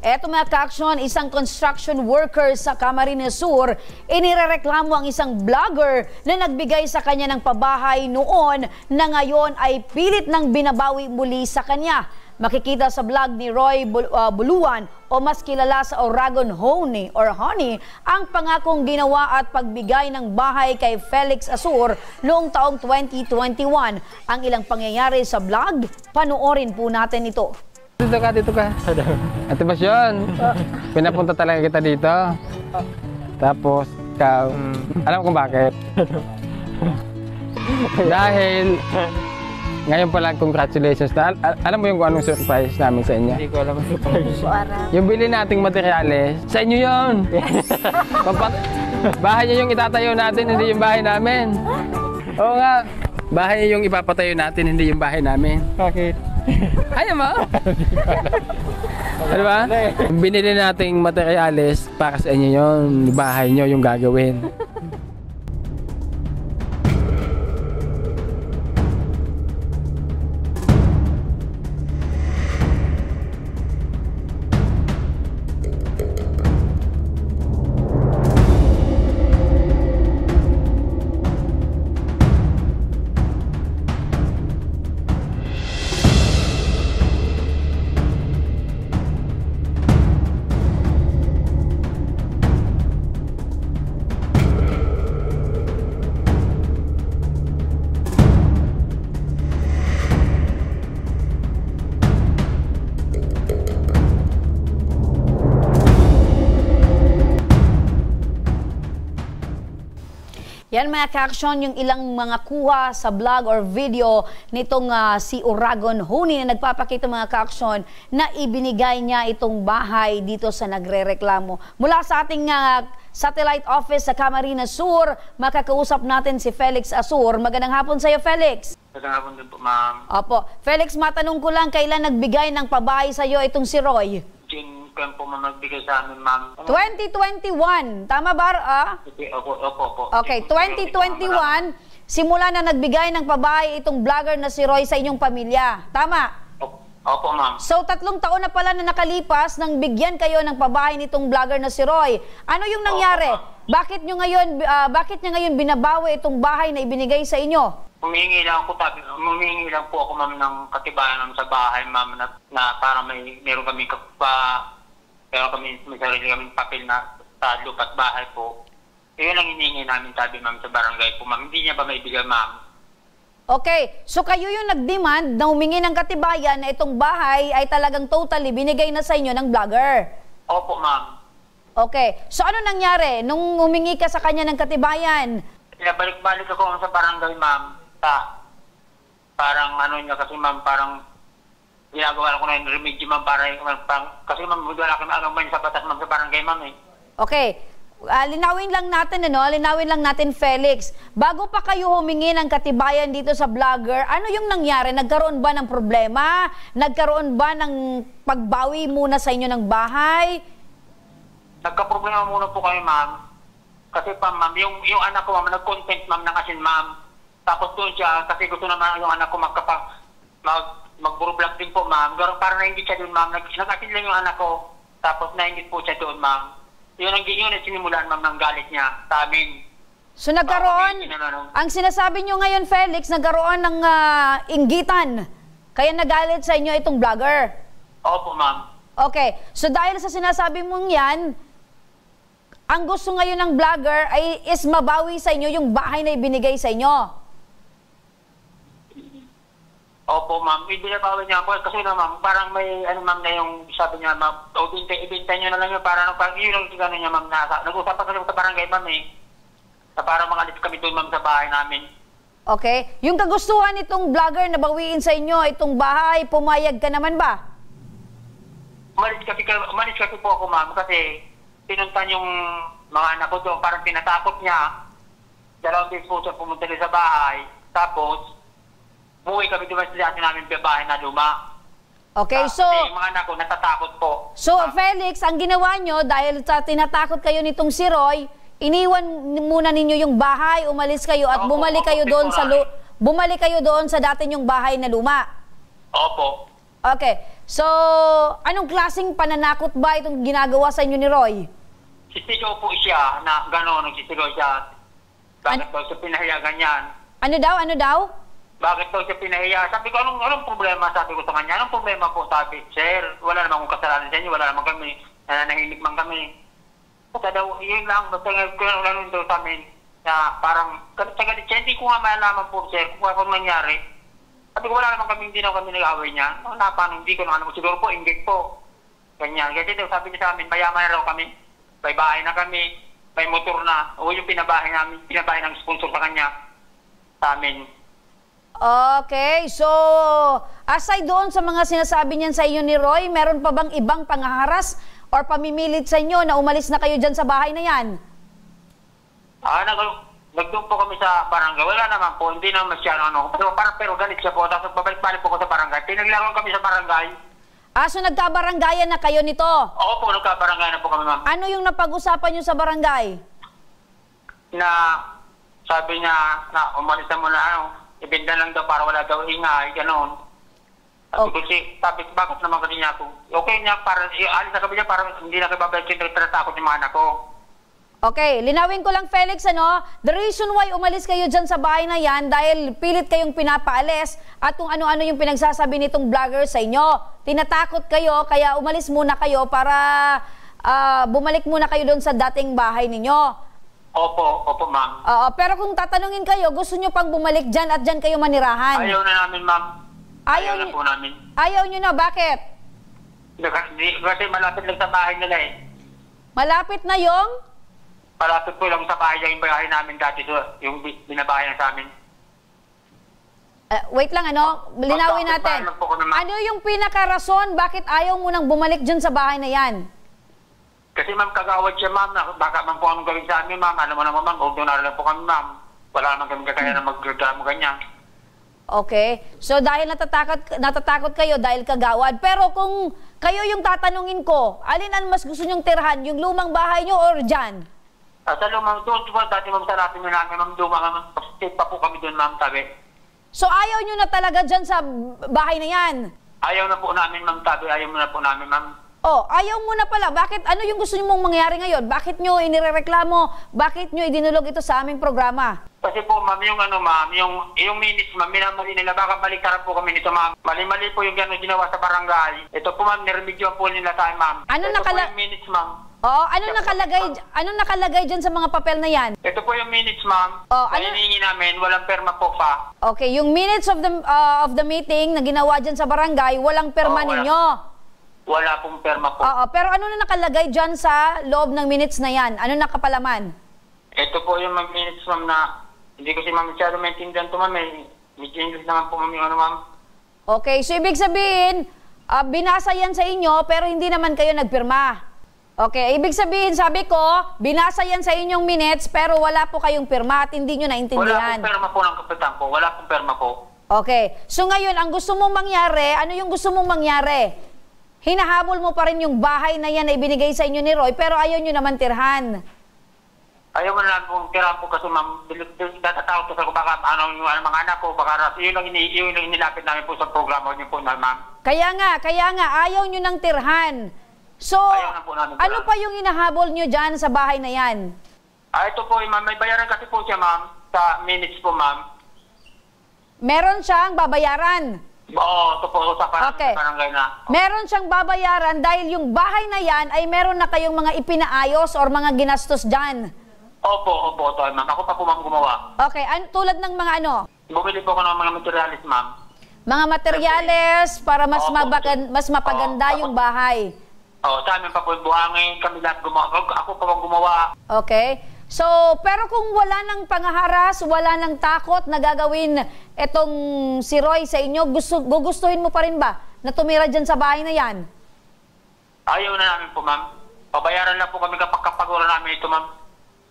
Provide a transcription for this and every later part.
Eto mga ka-aksyon, isang construction worker sa Camarines Sur, inirereklamo ang isang vlogger na nagbigay sa kanya ng pabahay noon na ngayon ay pilit nang binabawi muli sa kanya. Makikita sa vlog ni Roy Buluan o mas kilala sa Oragon Honey ang pangakong ginawa at pagbigay ng bahay kay Felix Asur noong taong 2021. Ang ilang pangyayari sa vlog, panoorin po natin ito. Dito ka. Ate Basyon, pinapunta talaga kita dito. Tapos, alam kung bakit. Dahil, ngayon pa lang, congratulations. Alam mo yung kung anong surprise namin sa inyo? Hindi ko alam ang surprise. Yung bili nating materyales, sa inyo yun. Bahay niyo yung itatayo natin, hindi yung bahay namin. Oo nga, bahay niyo yung ipapatayo natin, hindi yung bahay namin. Bakit? Ayaw mo? Ano ba? Binili nating materyales para sa inyo yun. Bahay nyo yung gagawin. Yan mga ka-aksyon, yung ilang mga kuha sa vlog or video nitong si Oragon Honey na nagpapakita mga ka-aksyon na ibinigay niya itong bahay dito sa nagrereklamo. Mula sa ating satellite office sa Camarines Sur, makakausap natin si Felix Asur. Magandang hapon sa iyo, Felix. Magandang hapon din po, ma'am. Opo. Felix, matanong ko lang, kailan nagbigay ng pabahay sa iyo itong si Roy? Kaya po magbigay sa amin, ma'am. 2021. Tama ba? Opo. Okay, 2021, simula na nagbigay ng pabahay itong vlogger na si Roy sa inyong pamilya. Tama? Opo, ma'am. So, 3 taon na pala na nakalipas nang bigyan kayo ng pabahay nitong vlogger na si Roy. Ano yung nangyari? Bakit niya ngayon binabawi itong bahay na ibinigay sa inyo? Humihingi lang po ako, ma'am, ng katibayan sa bahay, ma'am, na para meron kami may sarili kaming papel na sa lupa't bahay po. Yun ang hinihingi namin, sabi, ma'am, sa barangay po, ma'am. Hindi niya ba maibigay, ma'am? Okay, so kayo yung nag-demand na humingi ng katibayan na itong bahay ay talagang totally binigay na sa inyo ng vlogger? Opo, ma'am. Okay, so ano nangyari nung humingi ka sa kanya ng katibayan? Balik-balik ako sa barangay, ma'am. Parang ano niya kasi, ma'am, parang ginagawa ko na yung remedyo, ma'am, kasi, ma'am, wala kami alam sa batas, ma'am, sa barangay, ma'am, eh. Okay. Linawin lang natin, Felix. Bago pa kayo humingi ng katibayan dito sa vlogger, ano yung nangyari? Nagkaroon ba ng problema? Nagkaroon ba ng pagbawi muna sa inyo ng bahay? Nagka-problema muna po kayo, ma'am. Kasi pa, ma'am, yung anak ko, ma'am, nag-content, ma'am, ng asin, ma'am. Tapos doon siya, kasi gusto naman yung anak ko mag-buro-vlog din po, ma'am. Pero parang nainggit siya doon, ma'am. Nag-asin lang yung anak ko. Tapos nainggit po siya doon, ma'am. Yun ang sinimulan, ma'am, ng galit niya sa amin. So nagkaroon, ang sinasabi nyo ngayon, Felix, nagkaroon ng inggitan. Kaya nagalit sa inyo itong vlogger. Opo, ma'am. Okay, so dahil sa sinasabi mong yan, ang gusto ngayon ng vlogger ay mabawi sa inyo yung bahay na ibinigay sa inyo. Opo, ma'am. Binabawi niya ako kasi na, ma'am, parang may, ma'am, na yung sabi niya, ma'am, ibinta niyo na lang yun, parang yun ang gano'n niya, ma'am, nag-usapan kasi sa barangay, ma'am, eh. Na parang mangalit kami doon, ma'am, sa bahay namin. Okay. Yung kagustuhan nitong vlogger na bawiin sa inyo itong bahay, pumayag ka naman ba? Umalis kasi po ako, ma'am, kasi pinuntan yung mga anak ko doon, parang pinatakot niya. 2 days po siya pumunta sa bahay. Tapos, buhay kami doon sa dati namin bahay na luma. Okay, so kasi yung mga anak ko, natatakot po. So, Felix, ang ginawa nyo, dahil sa tinatakot kayo nitong si Roy, iniwan muna ninyo yung bahay, umalis kayo at bumalik kayo doon sa dati nyong bahay na luma. Opo. Okay. So, anong klaseng pananakot ba itong ginagawa sa inyo ni Roy? Sisigaw po siya na gano'n, nagsisigaw siya. Bakit daw siya pinahiya ganyan? Ano daw? Ano daw? Bakit daw siya pinahiya? Sabi ko, anong problema? Sabi ko sa kanya, anong problema po? Sabi, sir, wala naman akong kasalanan sa inyo, wala naman kami, nanahimik man kami. Basta daw, yun lang, basta ngayon daw sa amin, na parang, galit siya, hindi ko nga maalaman po, sir, kung ano nangyari. Sabi ko, wala naman kami, hindi na kami nag-away niya. Paano, hindi ko na alam, siguro po, inggit po. Ganyan, kasi daw sabi niya sa amin, mayaman na raw kami, may bahay na kami, may motor na, o yung pinabahay namin, pinabahay ng sponsor sa kanya, sa amin. Okay, so aside doon sa mga sinasabi niyan sa iyo ni Roy, meron pa bang ibang panghaharas or pamimilit sa inyo na umalis na kayo dyan sa bahay na yan? Nagdoon po kami sa barangay. Wala naman po, hindi naman masyado pero galit siya po. Tapos babalik-balik po ko sa barangay. Pinaglaro kami sa barangay. So nagkabaranggayan na kayo nito? Oo po, nagkabarangay na po kami, ma'am. Ano yung napag-usapan niyo sa barangay? Na sabi niya na umalis na muna, ibenta lang daw para wala daw ingay, gano'n. Sabi ko, bakit naman kanina ako? Okay niya, para alis na kami niya para hindi na kayo babalik siya, tinatakot yung mga anak ko. Okay, linawin ko lang Felix, the reason why umalis kayo dyan sa bahay na yan dahil pilit kayong pinapaalis at kung ano-ano yung pinagsasabi nitong vlogger sa inyo. Tinatakot kayo, kaya umalis muna kayo para bumalik muna kayo doon sa dating bahay ninyo. Opo, ma'am. Pero kung tatanungin kayo, gusto nyo pang bumalik dyan at dyan kayo manirahan? Ayaw na namin, ma'am. Ayaw na po namin. Ayaw nyo na, bakit? Kasi malapit lang sa bahay nila eh. Malapit na yung? Malapit po lang sa bahay yung bahay namin dati, yung binabahay na sa amin. Wait lang, linawin natin. Ano yung pinakarason, bakit ayaw mo nang bumalik dyan sa bahay na yan? Kasi ma'am, kagawad siya ma'am, baka ma'am po anong gawin sa amin ma'am, alam mo naman ma'am, ordinary lang po kami ma'am. Wala naman kami kakaya na magreklamo ganyan. Okay, so dahil natatakot kayo dahil kagawad, pero kung kayo yung tatanungin ko, alin ang mas gusto nyong tirahan, yung lumang bahay nyo or dyan? Sa lumang doon, dati ma'am sa natin namin ma'am, lumang stay pa po kami doon ma'am, tabi. So ayaw nyo na talaga dyan sa bahay na yan? Ayaw na po namin ma'am, tabi, ayaw na po namin ma'am. Ayaw mo na pala. Bakit? Ano yung gusto mong mangyari ngayon? Bakit nyo inirereklamo? Bakit nyo idinulog ito sa aming programa? Kasi po ma'am, yung minutes ma'am, minamali nila, baka baliktaran po kami nito ma'am. Mali-mali po yung gano'n ginawa sa barangay. Ito po ma'am, niremedyoan po nila tayo ma'am. Ito po yung minutes ma'am. Anong nakalagay dyan sa mga papel na yan? Ito po yung minutes ma'am. Hinihingi namin, walang perma po pa. Okay, yung minutes of the meeting na ginawa dyan sa barangay, walang perma ninyo? Wala pong perma po. Pero ano na nakalagay dyan sa loob ng minutes na yan? Ano nakapalaman? Ito po yung minutes ma'am na hindi ko si ma'am masyado maintindihan ito ma'am. Medyo English naman po ma'am. Okay, so ibig sabihin, binasa yan sa inyo pero hindi naman kayo nagpirma. Okay, ibig sabihin, sabi ko, binasa yan sa inyong minutes pero wala po kayong pirma at hindi nyo naintindihan. Wala pong perma po ng kapitan po. Wala pong perma po. Okay, so ngayon, ang gusto mong mangyari, ano yung gusto mong mangyari? Hinahabol mo pa rin yung bahay na yan na ibinigay sa inyo ni Roy, pero ayaw nyo naman tirhan. Ayaw mo na lang pong tirhan po kasi ma'am, natatakot ako baka yung mga anak ko, baka yun lang inilapit namin po sa programa niyo po na ma'am. Kaya nga, ayaw nyo nang tirhan. So, ano pa yung hinahabol nyo dyan sa bahay na yan? Ito po, ma'am, may bayaran kasi po siya ma'am, sa minutes po ma'am. Meron siyang babayaran? Oo, ito po sa barangay na. Meron siyang babayaran dahil yung bahay na yan ay meron na kayong mga ipinaayos or mga ginastos dyan. Opo, ma'am. Ako pa po ma'am gumawa. Okay, tulad ng mga ano? Bumili po ako ng mga materialis ma'am. Mga materyales para mas mapaganda yung bahay. Sa amin pa po buhangin, kami lahat gumawa. Ako pa po gumawa. Okay. So, pero kung wala nang panghaharas, wala nang takot na gagawin etong si Roy sa inyo, gugustuhin mo pa rin ba na tumira dyan sa bahay na yan? Ayaw na namin po, ma'am. Pabayaran na po kami kapag wala namin ito, ma'am.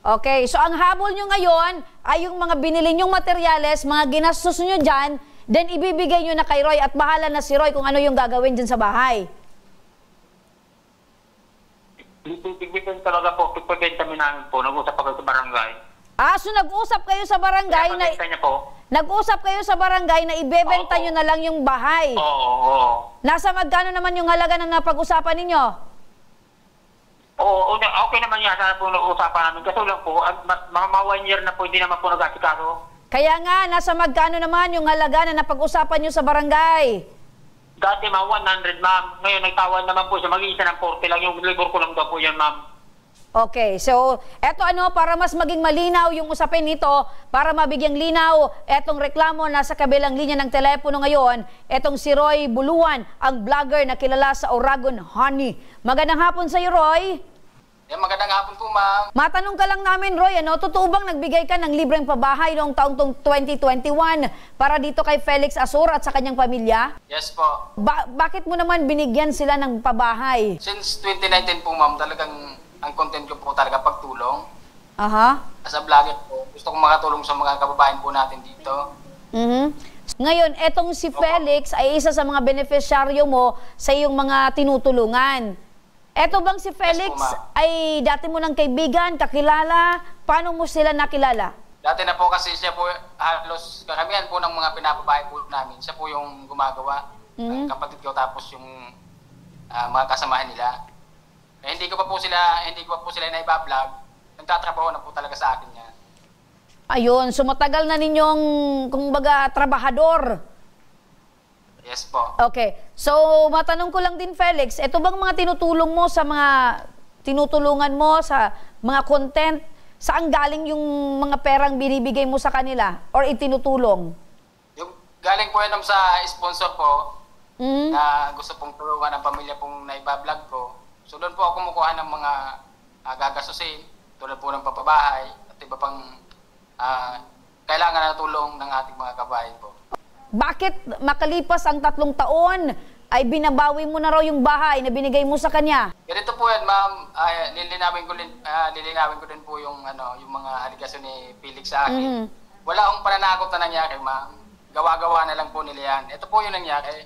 Okay, so ang habol nyo ngayon ay yung mga binili nyong materyales, mga ginastos nyo dyan, then ibibigay nyo na kay Roy at bahala na si Roy kung ano yung gagawin dyan sa bahay. Bigbitin talaga po, pagpabenta namin po, nag-usap ako sa barangay. So nag-usap kayo sa barangay na... Niya po. Nag-usap kayo sa barangay na ibebenta nyo na lang yung bahay? Oo. Nasa magkano naman yung halaga ng napag-usapan ninyo? Oo, okay naman yan. Sana po usapan namin. Kasi lang po, mga 1 year na po, hindi naman po nag-asikaso. Kaya nga, nasa magkano naman yung halaga na napag-usapan nyo sa barangay? Dati mga 100, ma'am. Ngayon, nagtawad naman po siya. Mag-iisa ng 40 lang. Yung libor ko lang daw po yan, ma'am. Okay, so eto para mas maging malinaw yung usapin nito, para mabigyang linaw etong reklamo nasa kabilang linya ng telepono ngayon, etong si Roy Buluan, ang vlogger na kilala sa Oragon Honey. Magandang hapon sa iyo, Roy. Magandang hapon po, ma'am. Matanong ka lang namin, Roy, totoo bang nagbigay ka ng libreng pabahay noong taong 2021 para dito kay Felix Asor at sa kanyang pamilya? Yes po. Bakit mo naman binigyan sila ng pabahay? Since 2019 po, ma'am, talagang ang content ko po talaga pagtulong. Aha. As a vlogger po, gusto kong makatulong sa mga kababayan po natin dito. Ngayon, etong si Felix ay isa sa mga beneficiaryo mo sa iyong mga tinutulungan. Eto bang si Felix Yes po, ay dati mo ng kaibigan, kakilala? Paano mo sila nakilala? Dati na po kasi siya po, halos karamihan po ng mga pinapabahay po namin, siya po yung gumagawa. Ang kapatid ko tapos yung mga kasamahan nila. Hindi ko pa po sila naiba-vlog. Nagtatrabaho na po talaga sa akin yan. Ayun, so matagal na ninyong, kumbaga, trabahador. Yes po. Okay. So, matanong ko lang din, Felix, ito bang mga tinutulong mo sa mga tinutulungan mo sa mga content, saan galing yung mga perang binibigay mo sa kanila or itinutulong? Yung galing po yan sa sponsor ko na gusto pong tulungan ang pamilya pong naiba-vlog ko. So doon po ako kumukuha ng mga gagastusin, tulad po ng papabahay at iba pang kailangan na tulong ng ating mga kabayan po. Bakit makalipas ang 3 taon ay binabawi mo na raw yung bahay na binigay mo sa kanya? Ganito po yan, ma'am. Lilinawin ko din po yung mga aligasyon ni Felix sa akin. Wala akong pananakot na nangyari, ma'am. Gawa-gawa na lang po nila yan. Ito po yung nangyari.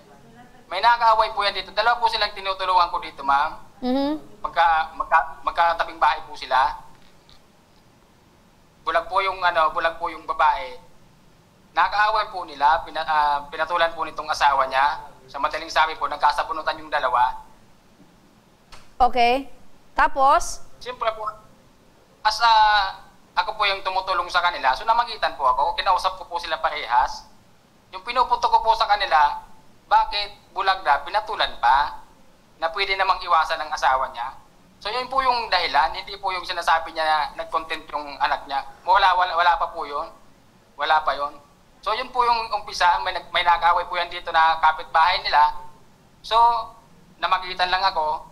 May nakakaaway po yan dito. Dalawa po silang tinutulungan ko dito, ma'am. Magkatabing bahay po sila. Bulag po yung babae. Nakaaway po nila, pinatulan po nitong asawa niya. Sa madaling sabi po, nagkasabunutan yung dalawa. Okay. Tapos? Siyempre po, ako po yung tumutulong sa kanila, so namagitan po ako, kinausap ko po sila parehas. Yung pinupunto ko po sa kanila, bakit bulag na, pinatulan pa, na pwede namang iwasan ng asawa niya. So yun po yung dahilan, hindi po yung sinasabi niya na nag-content yung anak niya. Wala pa po yun. Wala pa yun. So yun po yung umpisa, may nag-away po yan dito na kapitbahay nila. So, namagitan lang ako.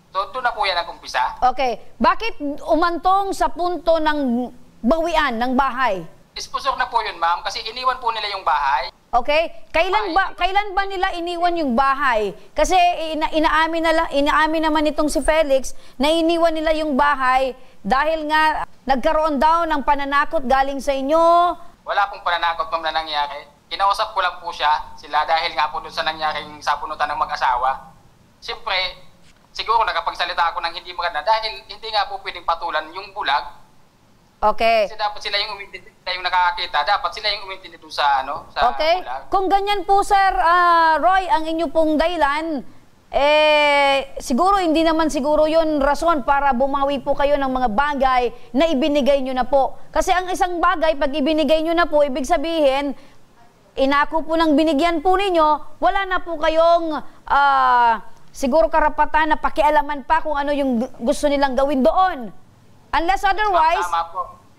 So doon na po yan nag-umpisa. Okay. Bakit umantong sa punto ng bawian ng bahay? Sponsor na po yun, ma'am, kasi iniwan po nila yung bahay. Okay? Kailan ba nila iniwan yung bahay? Kasi inaamin naman itong si Felix na iniwan nila yung bahay dahil nga nagkaroon daw ng pananakot galing sa inyo. Wala pong pananakot, ma'am, na nangyari. Kinausap ko lang po sila dahil nga po doon sa nangyaring sapunutan ng mag-asawa. Siyempre, siguro nakapagsalita ako ng hindi maganda dahil hindi nga po pwedeng patulan yung bulag. Okay. Kasi dapat sila yung umintindi, yung nakakakita, dapat sila yung umintindi doon sa okay. bulag. Kung ganyan po, Sir Roy, ang inyo pong dahilan, siguro hindi naman siguro yun rason para bumawi po kayo ng mga bagay na ibinigay nyo na po. Kasi ang isang bagay, pag ibinigay nyo na po, ibig sabihin, inako po ng binigyan po ninyo, wala na po kayong siguro karapatan na pakialaman pa kung ano yung gusto nilang gawin doon. Unless otherwise,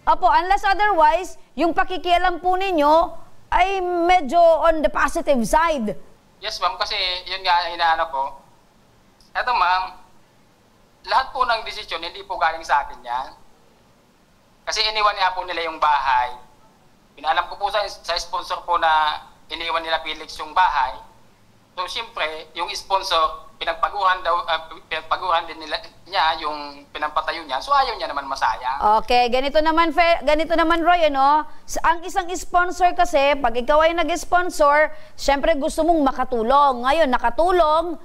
unless otherwise, yung pakikialam po ninyo ay medyo on the positive side. Yes, ma'am, kasi yun nga inaano ko. Eto, ma'am, lahat po ng desisyon hindi po galing sa akin yan. Kasi iniwan niya po nila yung bahay. Pinalam ko po sa sponsor po na iniwan nila Felix yung bahay. So, siyempre, yung sponsor, pinagpaguran din niya yung pinampatayo niya. So, ayaw niya naman masayang. Okay, ganito naman Roy, ang isang sponsor kasi, pag ikaw ay nag-sponsor, syempre gusto mong makatulong. Ngayon, nakatulong,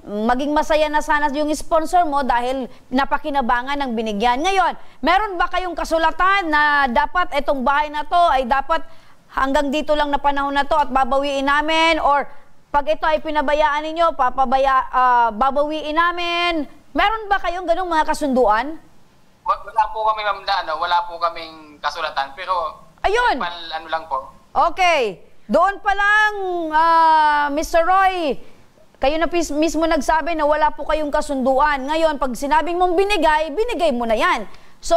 maging masaya na sana yung sponsor mo dahil napakinabangan ng binigyan. Ngayon, meron ba kayong kasulatan na dapat itong bahay na to ay dapat hanggang dito lang na panahon na to at babawiin namin, or pag ito ay pinabayaan ninyo, babawiin namin. Meron ba kayong ganung mga kasunduan? Wala po kami, ma'am, na wala po kaming kasulatan, pero Ayun. ano lang po. Okay. Doon pa lang, Mr. Roy, kayo na mismo nagsabi na wala po kayong kasunduan. Ngayon, pag sinabing mong binigay, binigay mo na yan. So,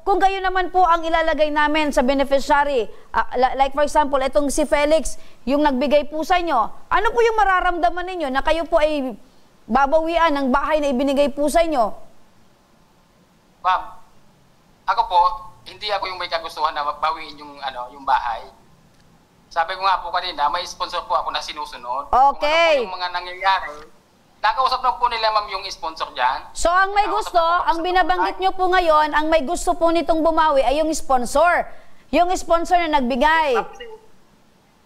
kung kayo naman po ang ilalagay namin sa beneficiary, like for example, itong si Felix, yung nagbigay po sa inyo, ano po yung mararamdaman ninyo na kayo po ay babawian ng bahay na ibinigay po sa inyo? Ma'am, ako po, hindi ako yung may kagustuhan na bawiin yung, yung bahay. Sabi ko nga po kanina, may sponsor po ako na sinusunod. Okay. Kung ano po yung mga nangyayari, nakausap na po nila, ma'am, yung sponsor dyan. So, ang may gusto, ang binabanggit nyo po ngayon, ang may gusto po nitong bumawi ay yung sponsor. Yung sponsor na nagbigay.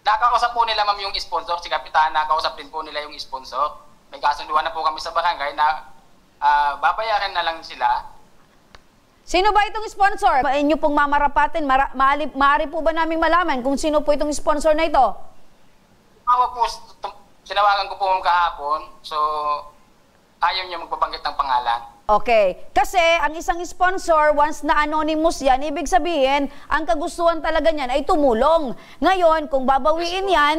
Nakausap po nila, ma'am, yung sponsor. Si Kapitan, nakausap din po nila yung sponsor. May kasunduan na po kami sa barangay na babayaran na lang sila. Sino ba itong sponsor? Inyo pong mamarapatin, maaari po ba naming malaman kung sino po itong sponsor na ito? Sinawagan ko po kahapon, so ayaw niya magbabanggit ng pangalan. Okay. Kasi ang isang sponsor, once na anonymous yan, ibig sabihin, ang kagustuhan talaga niyan ay tumulong. Ngayon, kung babawiin yan,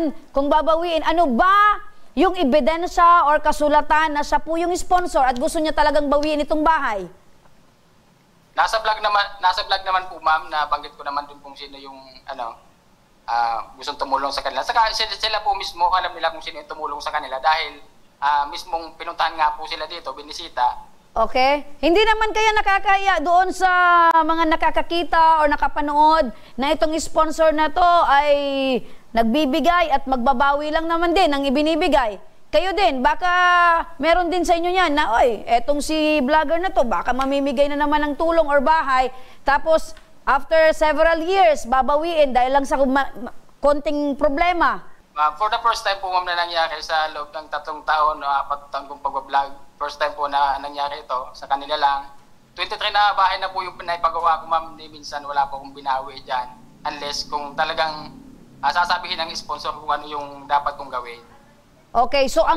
ano ba yung ebidensya or kasulatan na siya po yung sponsor at gusto niya talagang bawiin itong bahay? Nasa vlog naman po, ma'am, na banggit ko naman dun kung sino yung gustong tumulong sa kanila. Saka sila po mismo, alam nila kung sino yung tumulong sa kanila dahil mismong pinuntahan nga po sila dito, binisita. Okay? Hindi naman kaya nakakaya doon sa mga nakakakita o nakapanood na itong sponsor na to ay nagbibigay at magbabawi lang naman din ang ibinibigay. Kayo din, baka meron din sa inyo yan na, oy, etong si vlogger na to, baka mamimigay na naman ng tulong or bahay, tapos after several years, babawiin dahil lang sa konting problema. For the first time po, ma'am, na nangyari sa loob ng 3 taon o 4 taon kong pag-vlog, first time po na nangyari ito sa kanila lang. 23 na bahay na po yung pinaipagawa ko, ma'am, hindi minsan wala po akong binawi dyan. Unless kung talagang sasabihin ng sponsor kung ano yung dapat kong gawin. Okay, so ang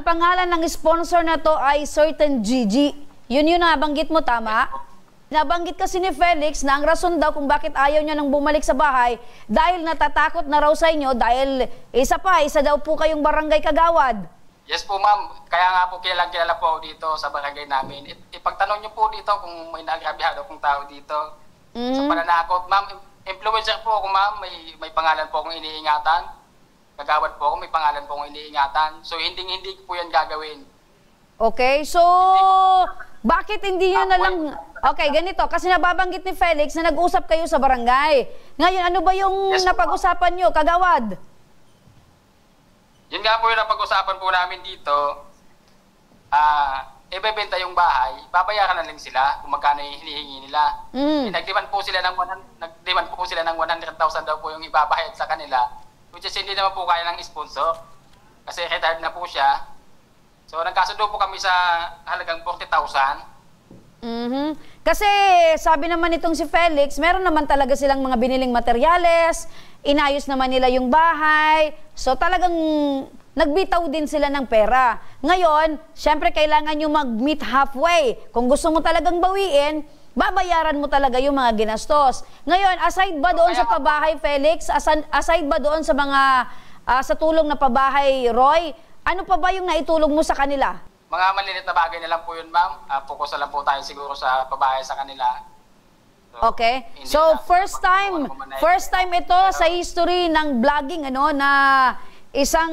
pangalan ng sponsor na to ay Certain Gigi. Yun nabanggit mo, tama? Nabanggit kasi ni Felix na ang rason daw kung bakit ayaw niya nang bumalik sa bahay dahil natatakot na raw sa inyo dahil isa daw po kayong barangay kagawad. Yes po, ma'am. Kaya nga po kilala po ako dito sa barangay namin. Ipagtanong niyo po dito kung may naagrabihado akong tao dito. Sa pananakot, ma'am, influencer po ako, ma'am. May pangalan po akong iniingatan. Kagawad po ako, may pangalan po akong iniingatan. So, hindi ko po yan gagawin. Okay, so, bakit hindi nyo na lang... Okay, ganito, kasi nababanggit ni Felix na nag-usap kayo sa barangay. Ngayon, ano ba yung napag-usapan nyo, kagawad? Yun nga po yung napag-usapan po namin dito. Ibebenta yung bahay, babayaran na lang sila kung magkano yung hinihingi nila. Nag-demand po sila ng 100,000 daw po yung ibabayad sa kanila. Which is hindi naman po kaya ng sponsor. Kasi retired na po siya. So nagkasundo po kami sa halagang 40,000. Kasi sabi naman itong si Felix, meron naman talaga silang mga biniling materyales, inayos naman nila yung bahay. So talagang nagbitaw din sila ng pera. Ngayon, syempre kailangan nyo mag-meet halfway. Kung gusto mo talagang bawiin, babayaran mo talaga yung mga ginastos. Ngayon, aside ba doon sa pabahay, Felix? Aside ba doon sa mga sa tulong na pabahay, Roy? Ano pa ba yung naitulong mo sa kanila? Mga maliliit na bagay na lang po yun, ma'am. Focus na lang po tayo siguro sa pabahay sa kanila. So, okay. So, first time ito sa history ng vlogging, na isang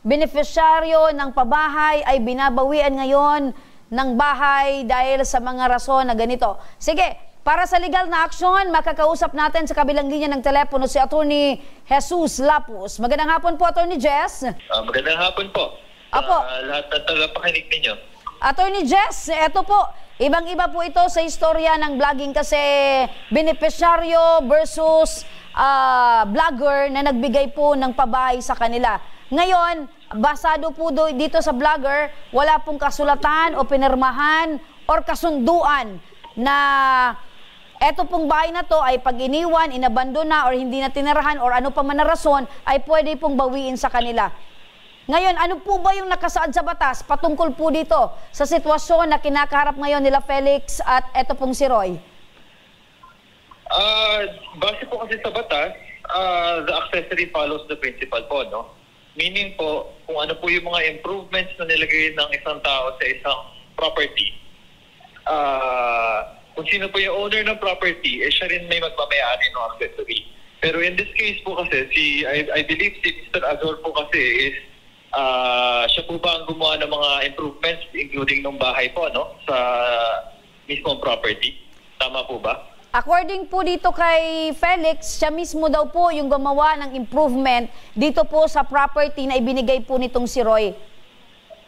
beneficiaryo ng pabahay ay binabawian ngayon ng bahay dahil sa mga rason na ganito. Sige, para sa legal na aksyon, makakausap natin sa kabilang linya ng telepono si Attorney Jesus Lapus. Magandang hapon po, Attorney Jess. Magandang hapon po. Apo. Lahat ng tagapakinig ninyo. Attorney Jess, eto po, ibang-iba po ito sa istorya ng vlogging kasi beneficiaryo versus vlogger na nagbigay po ng pabahay sa kanila. Ngayon, basado po dito sa vlogger, wala pong kasulatan o pinirmahan or kasunduan na eto pong bahay na to ay pag iniwan, inabandona, or hindi na tinirahan, or ano pa man na rason, ay pwede pong bawiin sa kanila. Ngayon, ano po ba yung nakasaad sa batas patungkol po dito sa sitwasyon na kinakaharap ngayon nila Felix at eto pong si Roy? Base po kasi sa batas, the accessory follows the principal po, no? Meaning po, kung ano po yung mga improvements na nilagay ng isang tao sa isang property, kung sino po yung owner ng property, siya rin may magmamayari ng accessory. Pero in this case po kasi, I believe si Mr. Azor po kasi is, siya po ba ang gumawa ng mga improvements, including ng bahay po, no? Sa mismong property. Tama po ba? According po dito kay Felix, siya mismo daw po yung gumawa ng improvement dito po sa property na ibinigay po nitong si Roy.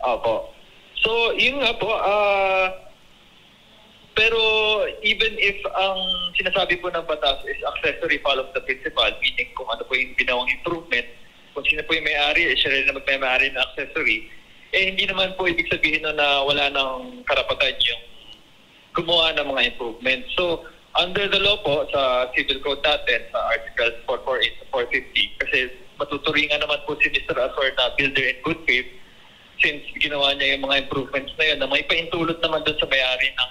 Opo. So, yun nga po, pero even if ang sinasabi po ng batas is accessory follows the principal, meaning kung ano po yung ginawang improvement, kung sino po yung may-ari, siya rin na magmay-ari ng accessory, hindi naman po ibig sabihin na wala ng karapatan yung gumawa ng mga improvement. So, under the law po, sa Civil Code natin, sa Articles 448 to 450, kasi matuturingan naman po si Mr. Azor na builder in good faith, since ginawa niya yung mga improvements na yun, na may paintulot naman doon sa may-ari ng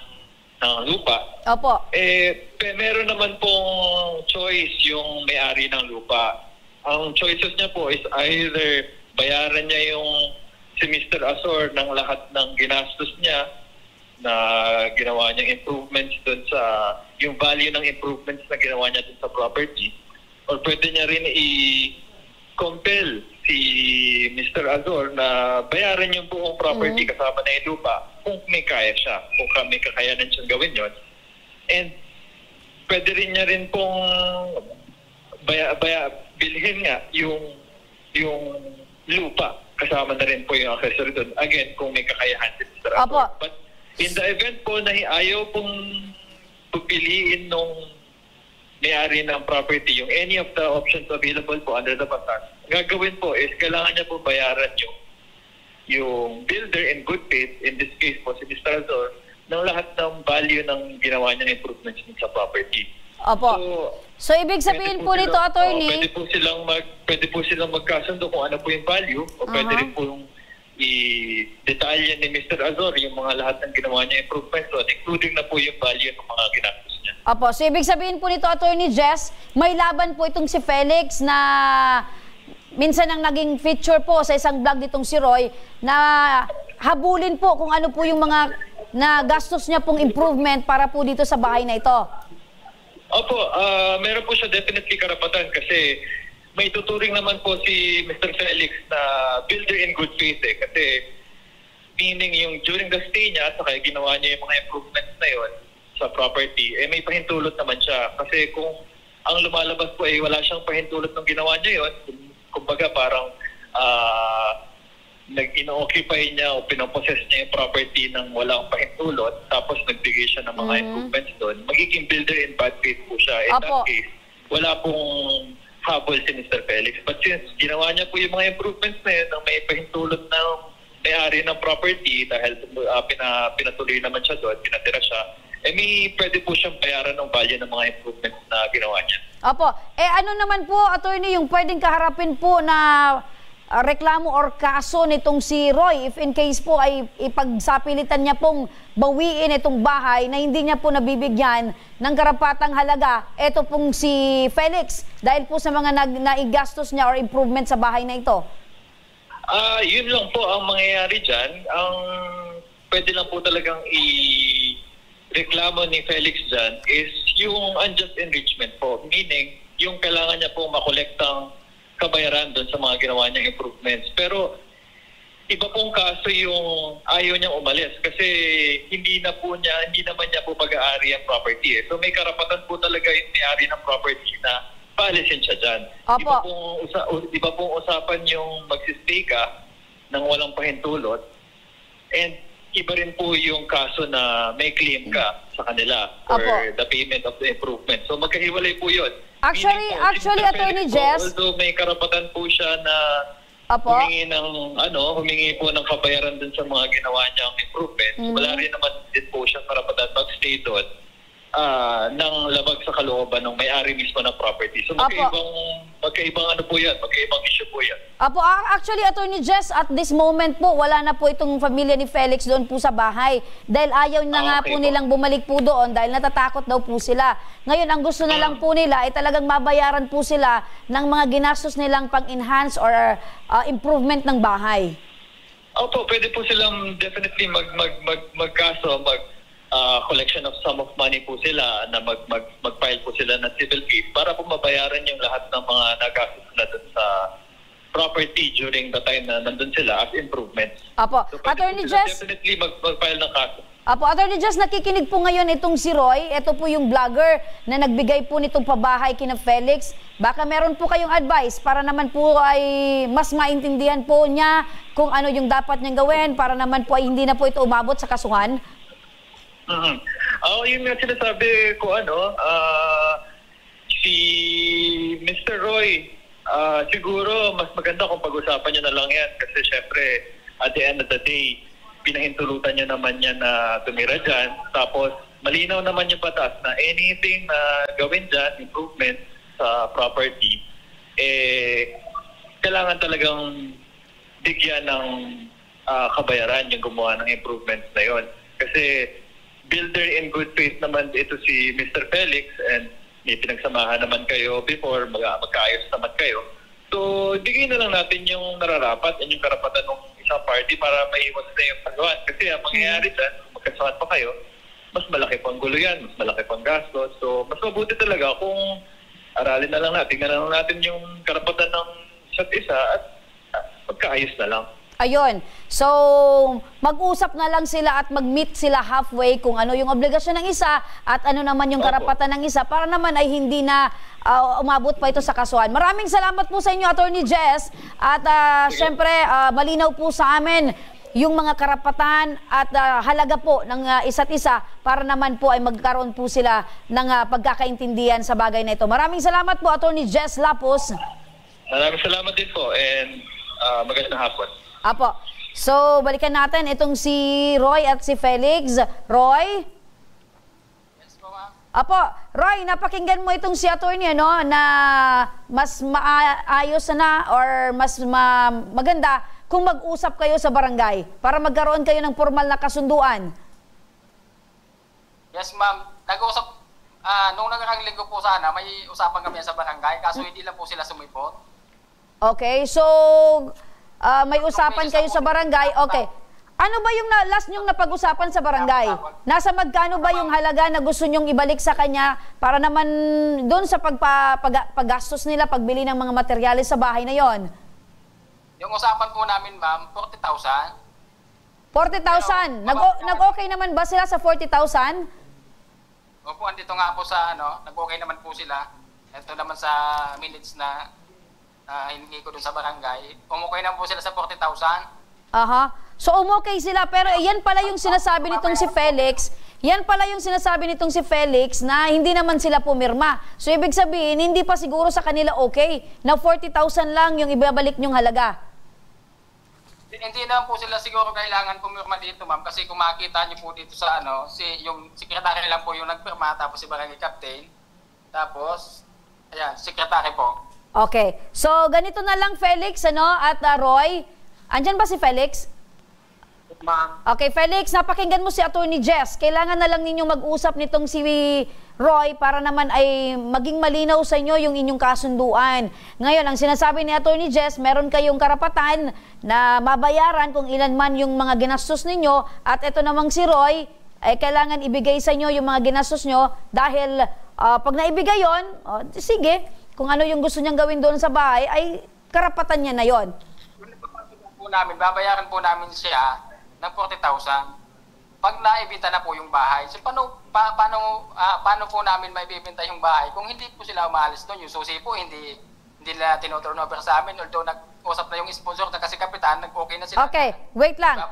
lupa. Opo. Meron naman pong choice yung may-ari ng lupa. Ang choices niya po is either bayaran niya yung si Mr. Azor ng lahat ng ginastos niya na ginawa niyang improvements doon sa yung value ng improvements na ginawa niya doon sa property, or pwede niya rin i-compel si Mr. Azor na bayaran yung buong property kasama na yung lupa kung may kaya siya, kung may kakayanan siyang gawin yon. And pwede rin niya rin pong bilhin nga yung lupa kasama na rin po yung accessory doon. Again, kung may kakayahan si Mr. Azor. Opo. But in the event po na ayaw pong pupiliin nung may-ari ng property, yung any of the options available po under the batas, gagawin po is kailangan niya po bayaran yung builder in good faith, in this case po si Mr. Azor, ng lahat ng value ng ginawa niyang improvements sa property. Opo. So ibig sabihin po nito, attorney, pwede po silang magkasundo kung ano po yung value, o pwede rin po yung i-detalye ni Mr. Azor yung mga lahat ng ginawa niya improvements doon, including na po yung value ng mga ginastos niya. Opo, so ibig sabihin po nito, attorney Jess, may laban po itong si Felix na minsan ang naging feature po sa isang vlog nitong si Roy na habulin po kung ano po yung mga na gastos niya pong improvement para po dito sa bahay na ito. Opo, meron po siya definitely karapatan kasi may tuturing naman po si Mr. Felix na builder in good faith kasi meaning yung during the stay niya saka ginawa niya yung mga improvements na yon sa property, may pahintulot naman siya. Kasi kung ang lumalabas po wala siyang pahintulot ng ginawa niya yon, kumbaga parang nag-ino-occupy niya o pinopossess niya yung property ng walang pahintulot tapos nagbigay siya ng mga improvements doon, magiging builder in bad faith po siya. In that case, wala pong habol si Mr. Felix. But since ginawa niya po yung mga improvements na yun, may pahintulot na may-ari ng property dahil pinatuloy naman siya doon, pinatira siya, may pwede po siyang bayaran ng value ng mga improvements na ginawa niya. Opo. Ano naman po, attorney, yung pwedeng kaharapin po na reklamo or kaso nitong si Roy if in case po ay ipagsapilitan niya pong bawiin itong bahay na hindi niya po nabibigyan ng karapatang halaga, ito pong si Felix dahil po sa mga naigastos niya or improvement sa bahay na ito? Yun lang po ang mangyayari dyan. Ang pwede lang po talagang reklamo ni Felix dyan is yung unjust enrichment po. Meaning, yung kailangan niya po makolektang kabayaran doon sa mga ginawa niyang improvements. Pero iba pong kaso yung ayaw niyang umalis kasi hindi naman niya po pag-aari ang property. So may karapatan po talaga yung may-ari ng property na paalisin siya dyan. Iba pong usapan yung magsistay ka ng walang pahintulot, and iba rin po yung kaso na may claim ka sa kanila for the payment of the improvement. So magkahiwalay po yun. Actually, Attorney Jess, although may karapatan po siya na humingi po ng kabayaran dun sa mga ginawa niyang improvements, wala rin naman din po siyang karapatan mag-stay doon ng labag sa kalooban ng may-ari mismo ng property. So magkaibang ano po yan, magkaibang issue po yan. Apo, actually, Attorney Jess, at this moment po, wala na po itong pamilya ni Felix doon po sa bahay. Dahil ayaw na nga okay po nilang bumalik po doon dahil natatakot daw po sila. Ngayon, ang gusto na lang po nila ay talagang mabayaran po sila ng mga ginastos nilang pang-enhance or improvement ng bahay. Opo, pwede po silang definitely magkaso, collection of sum of money po sila na mag-file po sila ng civil case para po mabayaran yung lahat ng mga nagastos na dun sa property during the time na nandun sila as improvements. Apo, So, Attorney pwede po sila Jess, definitely mag-file ng kaso. Apo, Attorney Jess, nakikinig po ngayon itong si Roy. Ito po yung vlogger na nagbigay po nitong pabahay kina Felix. Baka meron po kayong advice para naman po ay mas maintindihan po niya kung ano yung dapat niyang gawin para naman po ay hindi na po ito umabot sa kasuhan. Yung sinasabi ko, si Mr. Roy, siguro mas maganda kung pag-usapan niyo na lang yan kasi syempre at the end of the day, pinahintulutan niyo naman yan na tumira dyan. Tapos malinaw naman yung batas na anything na gawin dyan, improvement sa property, kailangan talagang bigyan ng kabayaran yung gumawa ng improvements na yon. Kasi builder in good faith naman ito si Mr. Felix and may pinagsamahan naman kayo before, magkaayos naman kayo. So, bigyan na lang natin yung nararapat at yung karapatan ng isang party para maiwas na yung pagawaan. Kasi ang mangyayari dyan, magkasamahan pa kayo, mas malaki pang gulo yan, mas malaki pang gastos. So, mas mabuti talaga kung aralin na lang natin, tingnan na lang natin yung karapatan ng isa't isa at magkaayos na lang. Ayun. So, mag-usap na lang sila at mag-meet sila halfway kung ano yung obligasyon ng isa at ano naman yung karapatan ng isa para naman ay hindi na umabot pa ito sa kasuhan. Maraming salamat po sa inyo, Attorney Jess. At syempre, malinaw po sa amin yung mga karapatan at halaga po ng isa't isa para naman po ay magkaroon po sila ng pagkakaintindihan sa bagay na ito. Maraming salamat po, Attorney Jess Lapus. Maraming salamat din po and magandang hapon. Apo. So, balikan natin itong si Roy at si Felix. Roy? Yes po, ma'am. Apo, Roy, napakinggan mo itong si attorney, ano, na mas maayos na or mas maganda kung mag-usap kayo sa barangay para magkaroon kayo ng formal na kasunduan. Yes, ma'am. Nag-usap, nung nakarang linggo po sana, may usapan kami sa barangay, kaso hindi lang po sila sumipot. Okay, so may usapan kayo sa barangay. Okay. Ano ba yung last nyong napag-usapan sa barangay? Nasa magkano ba yung halaga na gusto nyong ibalik sa kanya para naman doon sa paggastos nila, pagbili ng mga materyales sa bahay na yon? Yung usapan po namin, ma'am, 40,000. 40,000. Nag-okay naman ba sila sa 40,000? Opo, andito nga po sa, nag-okay naman po sila. Ito naman sa minutes na hiningi ko dun sa barangay. Umukay na po sila sa 40,000. Aha. So umokay sila pero yan pala yung sinasabi nitong si Felix. Yan pala yung sinasabi nitong si Felix na hindi naman sila pumirma. So ibig sabihin hindi pa siguro sa kanila okay na 40,000 lang yung ibabalik nyong halaga. Hindi naman po sila siguro kailangan pumirma dito, ma'am, kasi kung makita niyo po dito sa yung sekretary lang po yung nagpirma tapos si barangay captain. Tapos ayan, sekretary po. Okay. So, ganito na lang, Felix, at Roy. Andyan ba si Felix? Ma'am. Okay, Felix, napakinggan mo si Attorney Jess. Kailangan na lang ninyong mag-usap nitong si Roy para naman ay maging malinaw sa inyo yung inyong kasunduan. Ngayon, ang sinasabi ni Attorney Jess, meron kayong karapatan na mabayaran kung ilan man yung mga ginastos ninyo. At ito namang si Roy, ay kailangan ibigay sa inyo yung mga ginastos nyo dahil pag naibigay yon, sige, kung ano yung gusto niyang gawin doon sa bahay, ay karapatan niya na yon. Babayaran po namin siya ng 40,000. Pag naibenta na po yung bahay, so paano po namin maibibenta yung bahay kung hindi po sila umalis doon? Yung susi po, hindi nila tinoturnover sa amin. Although nag-usap na yung sponsor na kasi kapitan, nag-okay na sila. Okay, wait lang.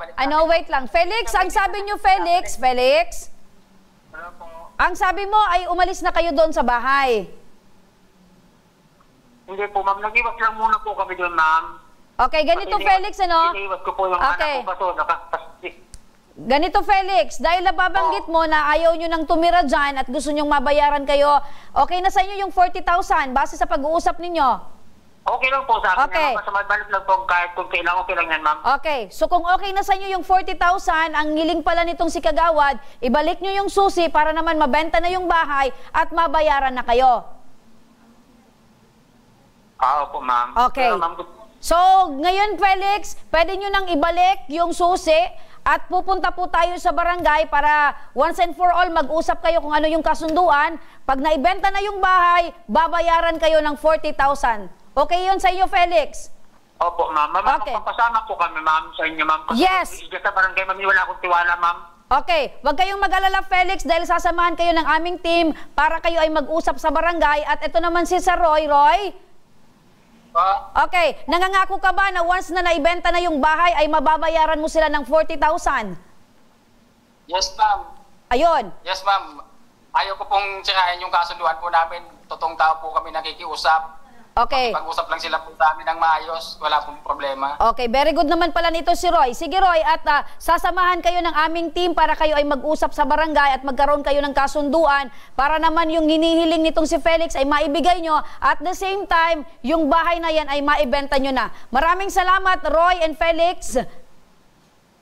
Wait lang. Felix, ang sabi niyo, Felix, ang sabi mo ay umalis na kayo doon sa bahay. Hindi po, ma'am. Nag-iwas lang muna po kami doon, ma'am. Okay, ganito, Felix, Iniwas ko po yung Okay. anak ko ba to. Ganito, Felix, dahil nababanggit mo na ayaw nyo nang tumira dyan at gusto nyong mabayaran kayo, okay na sa inyo yung 40,000 base sa pag-uusap ninyo? Okay lang po sa akin. Okay. Ma'am, balik lang po kahit kung kailangan, okay lang yan, ma'am. Okay, so kung okay na sa inyo yung 40,000, ang hiling pala nitong si Kagawad, ibalik nyo yung susi para naman mabenta na yung bahay at mabayaran na kayo. Opo, ma'am. Okay. Pero, ma'am, So, ngayon, Felix, pwede nyo nang ibalik yung susi at pupunta po tayo sa barangay para once and for all mag-usap kayo kung ano yung kasunduan. Pag naibenta na yung bahay, babayaran kayo ng 40,000. Okay yun sa inyo, Felix? Opo, ma'am. Ma'am, Okay. magpapasama po kami, ma'am, sa inyo, ma'am. Kasi Yes. Diyan sa barangay, ma'am, wala akong tiwala, ma'am. Okay, wag kayong mag-alala, Felix, dahil sasamahan kayo ng aming team para kayo ay mag-usap sa barangay. At ito naman si Sir Roy. Roy? Okay, nangangako ka ba na once na naibenta na yung bahay ay mababayaran mo sila ng 40,000? Yes, ma'am. Ayun. Yes, ma'am. Ayaw ko pong sirahin yung kasunduan po namin. Totoong tao po kami nakikiusap. Okay. Pag-usap lang sila po sa amin ng maayos. Wala pong problema. Okay, very good naman pala nito si Roy. Sige, Roy, at sasamahan kayo ng aming team para kayo ay mag-usap sa barangay at magkaroon kayo ng kasunduan para naman yung hinihiling nitong si Felix ay maibigay nyo at the same time, yung bahay na yan ay maibenta nyo na. Maraming salamat, Roy and Felix.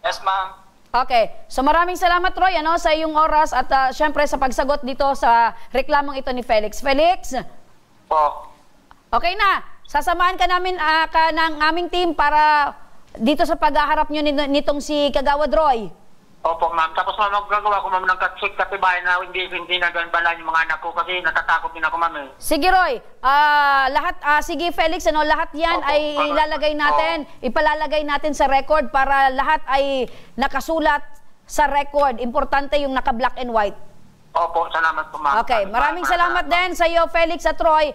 Yes, ma'am. Okay, so maraming salamat, Roy, sa iyong oras at syempre sa pagsagot dito sa reklamong ito ni Felix. Felix? Po. Okay na, sasamahan ka namin ng aming team para dito sa paghaharap nyo nitong si Kagawad Roy. Opo, ma'am. Tapos, ma'am, magagawa ko, ma'am, ng check katibayan na hindi na doon bala yung mga anak ko kasi natatakot din ako, ma'am. Sige, Roy. Sige, Felix, lahat yan Opo, ay ilalagay natin, ipalalagay natin sa record para lahat ay nakasulat sa record. Importante yung naka-black and white. Opo, salamat po, ma'am. Okay, maraming salamat din sa iyo, Felix at Roy.